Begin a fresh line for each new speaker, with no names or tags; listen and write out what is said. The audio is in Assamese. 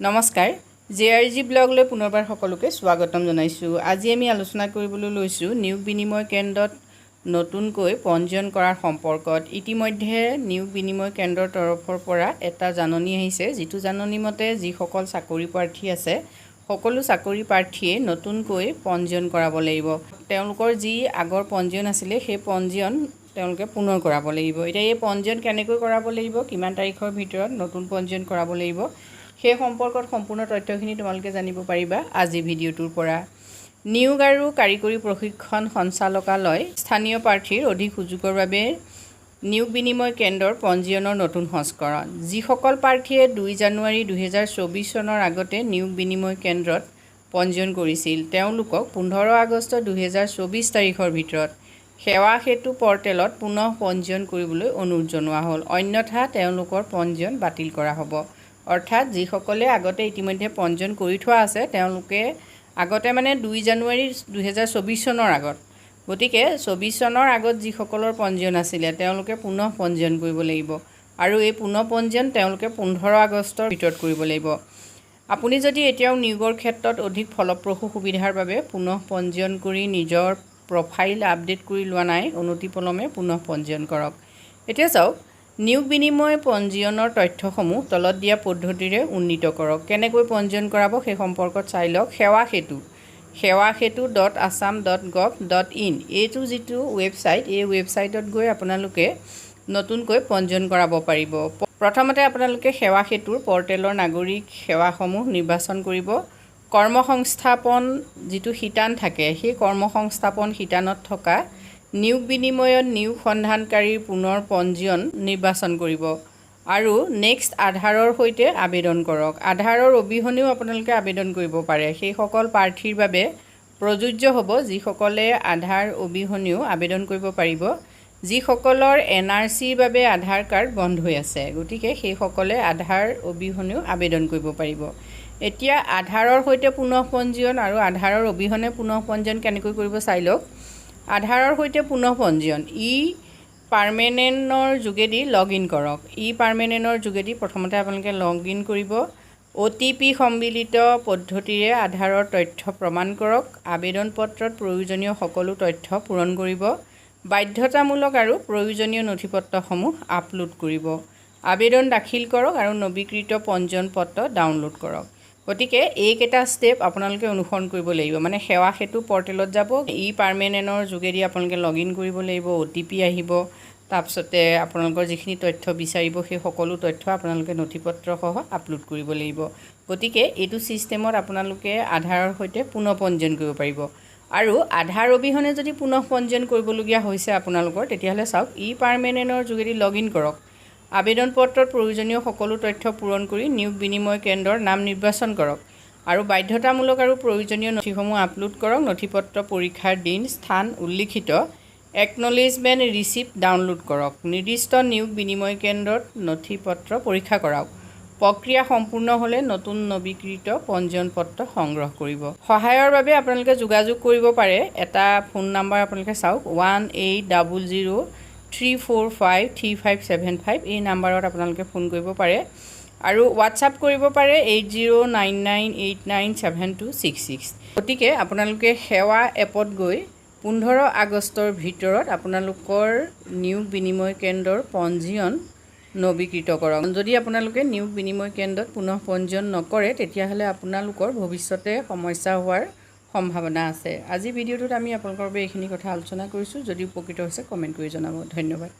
নমস্কাৰ জেআৰজি ব্লগলৈ পুনৰবাৰ সকলোকে স্বাগতম জনাইছোঁ। আজি আমি আলোচনা কৰিবলৈ লৈছোঁ নিয়োগ বিনিময় কেন্দ্ৰত নতুনকৈ পঞ্জীয়ন কৰাৰ সম্পৰ্কত। ইতিমধ্যে নিয়োগ বিনিময় কেন্দ্ৰৰ তৰফৰ পৰা এটা জাননী আহিছে, যিটো জাননী মতে যিসকল চাকৰি প্ৰাৰ্থী আছে সকলো চাকৰি প্ৰাৰ্থীয়ে নতুনকৈ পঞ্জীয়ন কৰাব লাগিব। তেওঁলোকৰ যি আগৰ পঞ্জীয়ন আছিলে সেই পঞ্জীয়ন তেওঁলোকে পুনৰ কৰাব লাগিব। এতিয়া এই পঞ্জীয়ন কেনেকৈ কৰাব লাগিব, কিমান তাৰিখৰ ভিতৰত নতুন পঞ্জীয়ন কৰাব লাগিব, সেই সম্পৰ্কত সম্পূৰ্ণ তথ্যখিনি তোমালোকে জানিব পাৰিবা আজি ভিডিঅ'টোৰ পৰা। নিয়োগ আৰু কাৰিকৰী প্ৰশিক্ষণ সঞ্চালকালয় স্থানীয় প্ৰাৰ্থীৰ অধিক সুযোগৰ বাবে নিয়োগ বিনিময় কেন্দ্ৰৰ পঞ্জীয়নৰ নতুন সংস্কৰণ। যিসকল প্ৰাৰ্থীয়ে 2 জানুৱাৰী 2024 চনৰ আগতে নিয়োগ বিনিময় কেন্দ্ৰত পঞ্জীয়ন কৰিছিল তেওঁলোকক 15 আগষ্ট 2024 তাৰিখৰ ভিতৰত সেৱা সেতু পৰ্টেলত পুনৰ পঞ্জীয়ন কৰিবলৈ অনুৰোধ জনোৱা হ'ল। অন্যথা তেওঁলোকৰ পঞ্জীয়ন বাতিল কৰা হ'ব। অৰ্থাৎ যিসকলে আগতে ইতিমধ্যে পঞ্জীয়ন কৰি থোৱা আছে তেওঁলোকে আগতে 2 জানুৱাৰী 2024 চনৰ আগত, গতিকে 24 চনৰ আগত যিসকলৰ পঞ্জীয়ন আছিলে তেওঁলোকে পুনৰ পঞ্জীয়ন কৰিব লাগিব আৰু এই পুনৰ পঞ্জীয়ন তেওঁলোকে 15 আগষ্টৰ ভিতৰত কৰিব লাগিব। আপুনি যদি এতিয়াও নিয়োগৰ ক্ষেত্ৰত অধিক ফলপ্ৰসূ সুবিধাৰ বাবে পুনৰ পঞ্জীয়ন কৰি নিজৰ প্ৰফাইল আপডেট কৰি লোৱা নাই, অনতিপলমে পুনৰ পঞ্জীয়ন কৰক। এতিয়া চাওক, নিয়োগ বিনিময় পঞ্জীয়নৰ তথ্যসমূহ তলত দিয়া পদ্ধতিৰে উন্নীত কৰক। কেনেকৈ পঞ্জীয়ন কৰাব সেই সম্পৰ্কত চাই লওক। সেৱা সেতু .assam.gov.in এইটো যিটো ৱেবছাইট, এই ৱেবছাইটত গৈ আপোনালোকে নতুনকৈ পঞ্জীয়ন কৰাব পাৰিব। প্ৰথমতে আপোনালোকে সেৱা সেতুৰ পৰ্টেলৰ নাগৰিক সেৱাসমূহ নিৰ্বাচন কৰিব। কৰ্মসংস্থাপন যিটো শিতান থাকে সেই কৰ্মসংস্থাপন শিতানত থকা নিয়োগ বিনিময়ত নিয়োগ সন্ধানকাৰীৰ পুনৰ পঞ্জীয়ন নিৰ্বাচন কৰিব আৰু নেক্সট আধাৰৰ সৈতে আবেদন কৰক। আধাৰৰ অবিহনেও আপোনালোকে আবেদন কৰিব পাৰে। সেইসকল প্ৰাৰ্থীৰ বাবে প্ৰযোজ্য হ'ব যিসকলে আধাৰ অবিহনেও আবেদন কৰিব পাৰিব, যিসকলৰ NRCৰ বাবে আধাৰ কাৰ্ড বন্ধ হৈ আছে। গতিকে সেইসকলে আধাৰ অবিহনেও আবেদন কৰিব পাৰিব। এতিয়া আধাৰৰ সৈতে পুনৰ পঞ্জীয়ন আৰু আধাৰৰ অবিহনে পুনৰ পঞ্জীয়ন কেনেকৈ কৰিব চাই লওক। আধাৰৰ সৈতে পুনৰ পঞ্জীয়ন পাৰ্মানেণ্টৰ যোগেদি লগ ইন কৰক। পাৰ্মানেণ্টৰ যোগেদি প্ৰথমতে আপোনালোকে লগ ইন কৰিব। OTP সম্মিলিত পদ্ধতিৰে আধাৰৰ তথ্য প্ৰমাণ কৰক। আবেদন পত্ৰত প্ৰয়োজনীয় সকলো তথ্য পূৰণ কৰিব। বাধ্যতামূলক আৰু প্ৰয়োজনীয় নথিপত্ৰসমূহ আপলোড কৰিব। আবেদন দাখিল কৰক আৰু নৱীকৃত পঞ্জীয়ন পত্ৰ ডাউনলোড কৰক। গতিকে এইকেইটা ষ্টেপ আপোনালোকে অনুসৰণ কৰিব লাগিব। সেৱা সেতু পৰ্টেলত যাব, পাৰ্মানেণ্টৰ যোগেদি আপোনালোকে লগ ইন কৰিব লাগিব। OTP আহিব, তাৰপিছতে আপোনালোকৰ যিখিনি তথ্য বিচাৰিব সেই সকলো তথ্য আপোনালোকে নথিপত্ৰসহ আপলোড কৰিব লাগিব। গতিকে এইটো ছিষ্টেমত আপোনালোকে আধাৰৰ সৈতে পুনৰ পঞ্জীয়ন কৰিব পাৰিব। আৰু আধাৰ অবিহনে যদি পুনৰ পঞ্জীয়ন কৰিবলগীয়া হৈছে আপোনালোকৰ, তেতিয়াহ'লে চাওক, পাৰ্মানেণ্টৰ যোগেদি লগ ইন কৰক। আবেদন পত্ৰত প্ৰয়োজনীয় সকলো তথ্য পূৰণ কৰি নিয়োগ বিনিময় কেন্দ্ৰৰ নাম নিৰ্বাচন কৰক আৰু বাধ্যতামূলক আৰু প্ৰয়োজনীয় নথিসমূহ আপলোড কৰক। নথিপত্ৰ পৰীক্ষাৰ দিন স্থান উল্লিখিত একনলেজমেণ্ট ৰিচিপ্ট ডাউনলোড কৰক। নিৰ্দিষ্ট নিয়োগ বিনিময় কেন্দ্ৰত নথিপত্ৰ পৰীক্ষা কৰাওক। প্ৰক্ৰিয়া সম্পূৰ্ণ হ'লে নতুন নৱীকৃত পঞ্জীয়ন পত্ৰ সংগ্ৰহ কৰিব। সহায়ৰ বাবে আপোনালোকে যোগাযোগ কৰিব পাৰে। এটা ফোন নম্বৰ আপোনালোকে চাওক, 180034535575 এই নাম্বাৰত আপোনালোকে ফোন কৰিব পাৰে আৰু হোৱাটছআপ কৰিব পাৰে 8099897266। গতিকে আপোনালোকে সেৱা এপত গৈ 15 আগষ্টৰ ভিতৰত আপোনালোকৰ নিয়োগ বিনিময় কেন্দ্ৰৰ পঞ্জীয়ন নৱীকৃত কৰক। যদি আপোনালোকে নিয়োগ বিনিময় কেন্দ্ৰত পুনৰ পঞ্জীয়ন নকৰে তেতিয়াহ'লে আপোনালোকৰ ভৱিষ্যতে সমস্যা হোৱাৰ সম্ভাৱনা আছে। আজি ভিডিঅ'টোত আমি আপোনালোকৰ বাবে এইখিনি কথা আলোচনা কৰিছোঁ। যদি উপকৃত হৈছে কমেণ্ট কৰি জনাব। ধন্যবাদ।